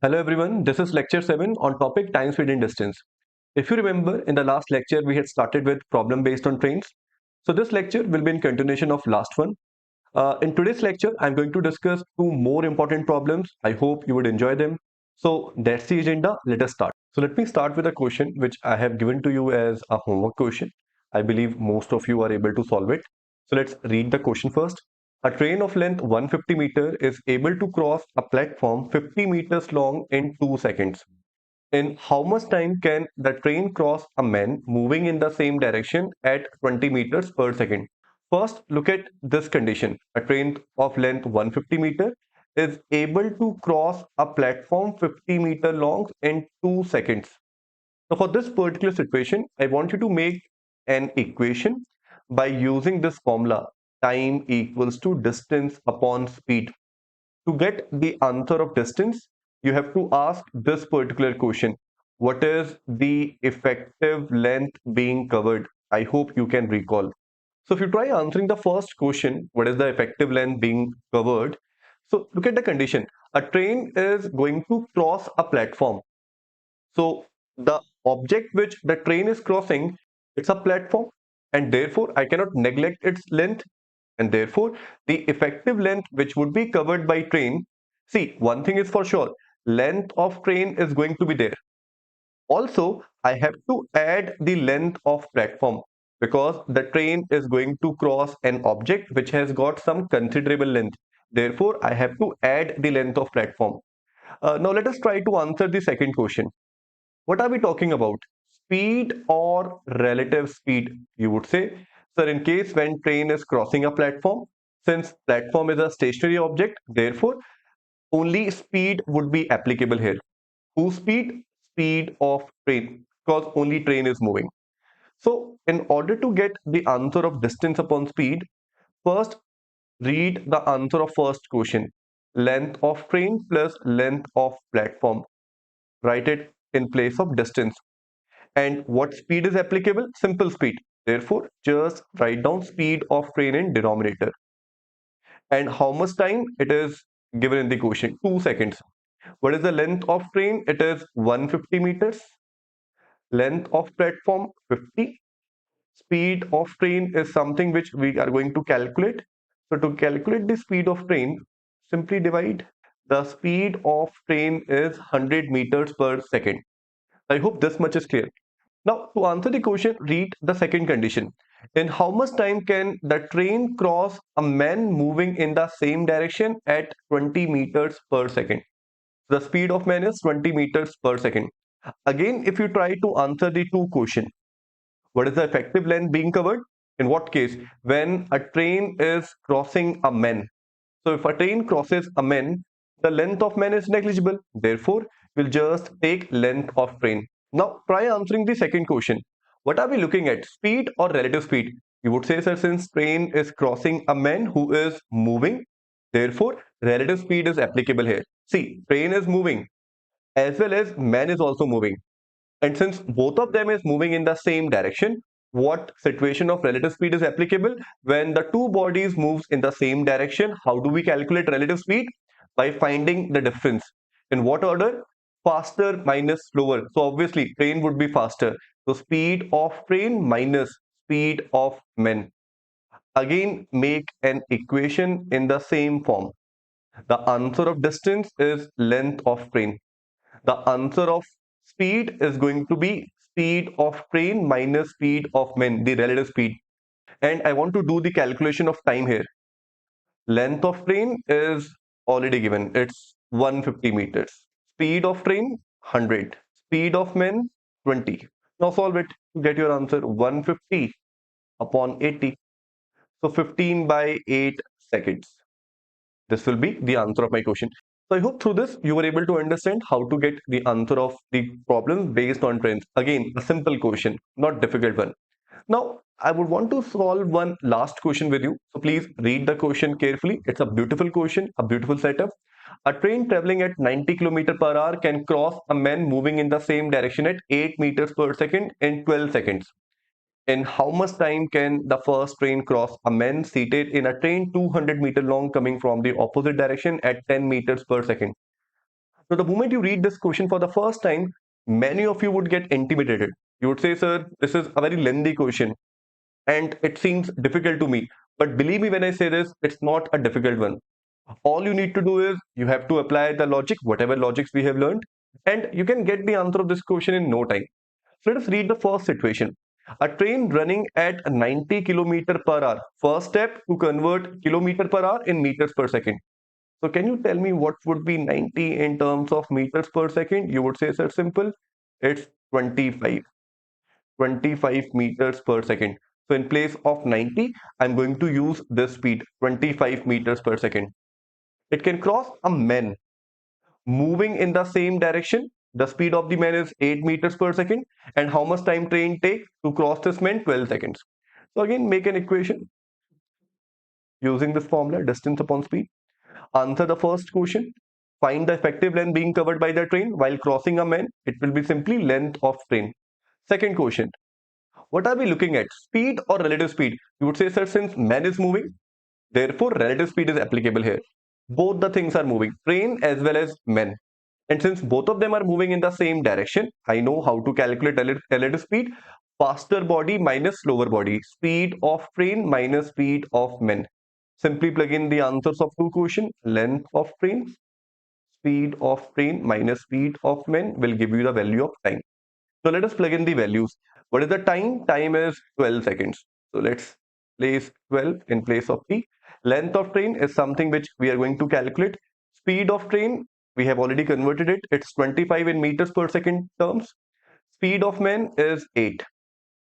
Hello everyone, this is lecture 7 on topic time, speed and distance. If you remember, in the last lecture we had started with problem based on trains. So this lecture will be in continuation of last one. In today's lecture, I'm going to discuss two more important problems. I hope you would enjoy them. So that's the agenda. Let us start. So let me start with a question which I have given to you as a homework question. I believe most of you are able to solve it. So let's read the question first. A train of length 150 meter is able to cross a platform 50 meters long in 2 seconds. In how much time can the train cross a man moving in the same direction at 20 meters per second? First, look at this condition. A train of length 150 meter is able to cross a platform 50-meter long in 2 seconds. So for this particular situation, I want you to make an equation by using this formula, time equals to distance upon speed. To get the answer of distance, you have to ask this particular question. What is the effective length being covered? I hope you can recall. So if you try answering the first question, what is the effective length being covered? So look at the condition. A train is going to cross a platform. So the object which the train is crossing, it's a platform, and therefore I cannot neglect its length, and therefore the effective length which would be covered by train. See, one thing is for sure, length of train is going to be there. Also, I have to add the length of platform because the train is going to cross an object which has got some considerable length. Therefore, I have to add the length of platform. Now let us try to answer the second question. What are we talking about? Speed or relative speed? You would say, sir, in case when train is crossing a platform, since platform is a stationary object, therefore only speed would be applicable here. Whose speed? Speed of train, because only train is moving. So in order to get the answer of distance upon speed, first read the answer of first question. Length of train plus length of platform. Write it in place of distance. And what speed is applicable? Simple speed. Therefore, just write down speed of train in denominator. And how much time? It is given in the question, 2 seconds. What is the length of train? It is 150 meters. Length of platform 50. Speed of train is something which we are going to calculate. So to calculate the speed of train, simply divide. The speed of train is 100 meters per second. I hope this much is clear. Now, to answer the question, read the second condition. In how much time can the train cross a man moving in the same direction at 20 meters per second? The speed of man is 20 meters per second. Again, if you try to answer the two question, what is the effective length being covered? In what case? When a train is crossing a man. So if a train crosses a man, the length of man is negligible. Therefore, we'll just take length of train. Now try answering the second question. What are we looking at? Speed or relative speed? You would say, sir, since train is crossing a man who is moving, therefore relative speed is applicable here. See, train is moving as well as man is also moving. And since both of them is moving in the same direction, what situation of relative speed is applicable? When the two bodies moves in the same direction, how do we calculate relative speed? By finding the difference. In what order? Faster minus slower. So obviously train would be faster. So speed of train minus speed of men. Again, make an equation in the same form. The answer of distance is length of train. The answer of speed is going to be speed of train minus speed of men, the relative speed. And I want to do the calculation of time here. Length of train is already given. It's 150 meters. Speed of train 100. Speed of men 20. Now solve it to get your answer. 150 upon 80. So 15 by 8 seconds. This will be the answer of my question. So I hope through this you were able to understand how to get the answer of the problem based on trends. Again, a simple question, not difficult one. Now, I would want to solve one last question with you. So please read the question carefully. It's a beautiful question, a beautiful setup. A train traveling at 90 km per hour can cross a man moving in the same direction at 8 meters per second in 12 seconds. In how much time can the first train cross a man seated in a train 200 meter long coming from the opposite direction at 10 meters per second? So the moment you read this question for the first time, many of you would get intimidated. You would say, sir, this is a very lengthy question and it seems difficult to me. But believe me when I say this, it's not a difficult one. All you need to do is you have to apply the logic, whatever logics we have learned, and you can get the answer of this question in no time. So let us read the first situation. A train running at 90 kilometer per hour. First step to convert kilometer per hour in meters per second. So can you tell me what would be 90 in terms of meters per second? You would say, sir, simple. It's 25. 25 meters per second. So in place of 90, I'm going to use this speed, 25 meters per second. It can cross a man moving in the same direction. The speed of the man is 8 meters per second. And how much time train take to cross this man? 12 seconds. So again, make an equation using this formula, distance upon speed. Answer the first question. Find the effective length being covered by the train while crossing a man. It will be simply length of train. Second question. What are we looking at? Speed or relative speed? You would say, sir, since man is moving, therefore relative speed is applicable here. Both the things are moving, train as well as men. And since both of them are moving in the same direction, I know how to calculate relative speed. Faster body minus slower body. Speed of train minus speed of men. Simply plug in the answers of two questions. Length of train, speed of train minus speed of men will give you the value of time. So let us plug in the values. What is the time? Time is 12 seconds. So let's place 12 in place of t. Length of train is something which we are going to calculate. Speed of train, we have already converted it. It's 25 in meters per second terms. Speed of man is 8.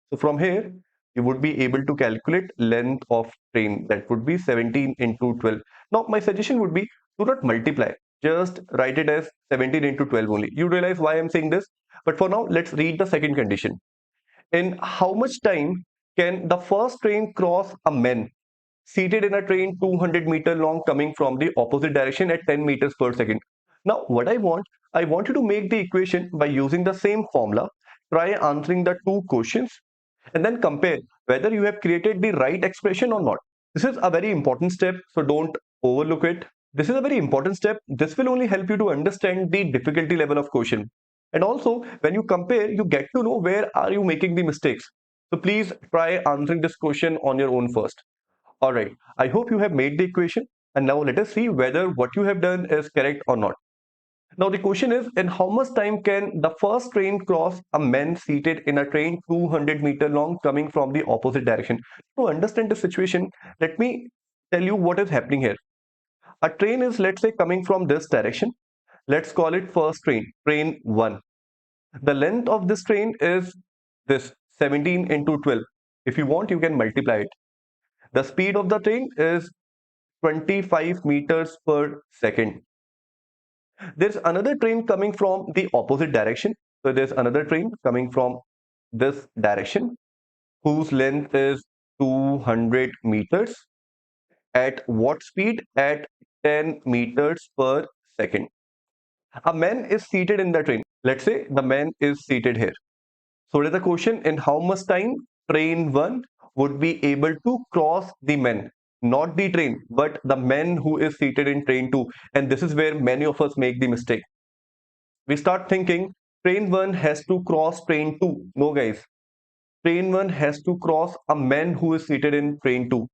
So from here, you would be able to calculate length of train. That would be 17 into 12. Now, my suggestion would be do not multiply. Just write it as 17 into 12 only. You realize why I'm saying this. But for now, let's read the second condition. In how much time can the first train cross a man seated in a train 200-meter long coming from the opposite direction at 10 meters per second? Now, what I want you to make the equation by using the same formula. Try answering the two questions and then compare whether you have created the right expression or not. This is a very important step, so don't overlook it. This is a very important step. This will only help you to understand the difficulty level of question. And also, when you compare, you get to know where are you making the mistakes. So please try answering this question on your own first. All right, I hope you have made the equation. And now let us see whether what you have done is correct or not. Now the question is, in how much time can the first train cross a man seated in a train 200-meter long coming from the opposite direction? To understand the situation, let me tell you what is happening here. A train is, let's say, coming from this direction. Let's call it first train, train 1. The length of this train is this 17 into 12. If you want, you can multiply it. The speed of the train is 25 meters per second. There's another train coming from the opposite direction. So there's another train coming from this direction whose length is 200 meters. At what speed? At 10 meters per second. A man is seated in the train. Let's say the man is seated here. So what is the question? In how much time train 1 would be able to cross the man? Not the train, but the man who is seated in train 2. And this is where many of us make the mistake. We start thinking train 1 has to cross train 2. No, guys. Train 1 has to cross a man who is seated in train 2.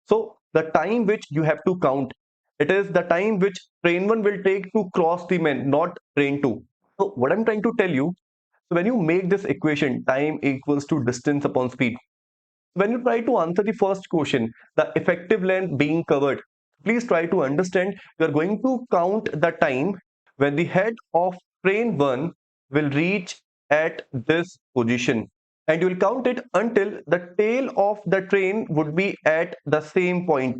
So the time which you have to count, it is the time which train 1 will take to cross the man, not train 2. So what I'm trying to tell you, so when you make this equation, time equals to distance upon speed. When you try to answer the first question, the effective length being covered, please try to understand you are going to count the time when the head of train 1 will reach at this position, and you will count it until the tail of the train would be at the same point.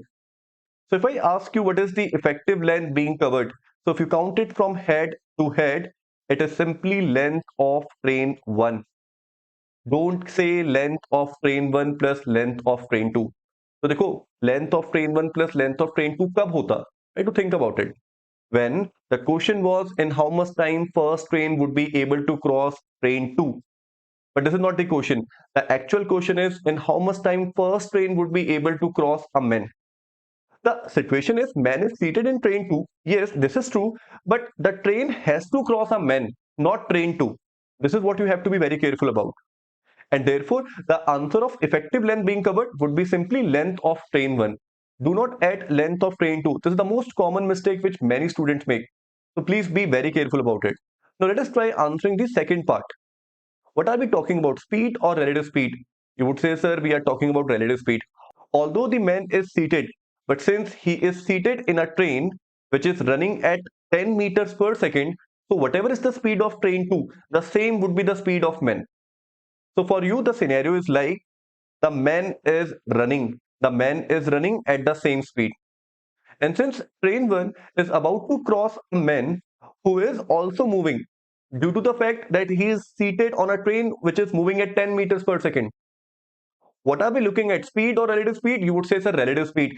So if I ask you what is the effective length being covered, so if you count it from head to head, it is simply length of train 1. Don't say length of train 1 plus length of train 2. तो देखो length of train 1 plus length of train 2 कब होता? Try to think about it. When the question was in how much time first train would be able to cross train 2. But this is not the question. The actual question is in how much time first train would be able to cross a man. The situation is man is seated in train 2. Yes, this is true, but the train has to cross a man, not train 2. This is what you have to be very careful about. And therefore, the answer of effective length being covered would be simply length of train 1. Do not add length of train 2. This is the most common mistake which many students make. So please be very careful about it. Now let us try answering the second part. What are we talking about, speed or relative speed? You would say, sir, we are talking about relative speed. Although the man is seated, but since he is seated in a train which is running at 10 meters per second, so whatever is the speed of train 2, the same would be the speed of man. So for you, the scenario is like the man is running. The man is running at the same speed. And since train 1 is about to cross a man who is also moving due to the fact that he is seated on a train which is moving at 10 meters per second. What are we looking at, speed or relative speed? You would say it's a relative speed.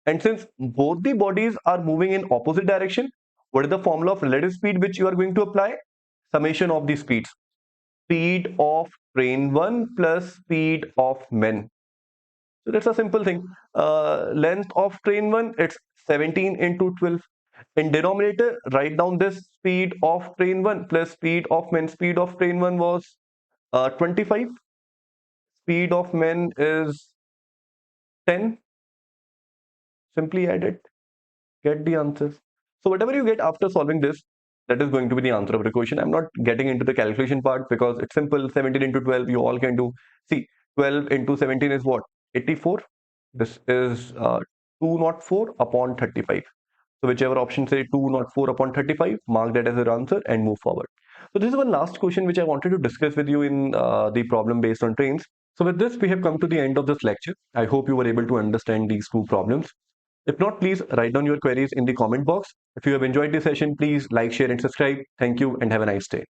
And since both the bodies are moving in opposite direction, what is the formula of relative speed which you are going to apply? Summation of the speeds. Speed of train 1 plus speed of man. So that's a simple thing. Length of train 1, it's 17 into 12. In denominator, write down this speed of train 1 plus speed of man. Speed of train 1 was 25. Speed of man is 10. Simply add it. Get the answers. So whatever you get after solving this, that is going to be the answer of the question. I'm not getting into the calculation part because it's simple. 17 into 12, you all can do. See, 12 into 17 is what? 84. This is 204 upon 35. So whichever option say 204 upon 35, mark that as your answer and move forward. So this is one last question which I wanted to discuss with you in the problem based on trains. So with this, we have come to the end of this lecture. I hope you were able to understand these two problems. If not, please write down your queries in the comment box. If you have enjoyed this session, please like, share, and subscribe. Thank you and have a nice day.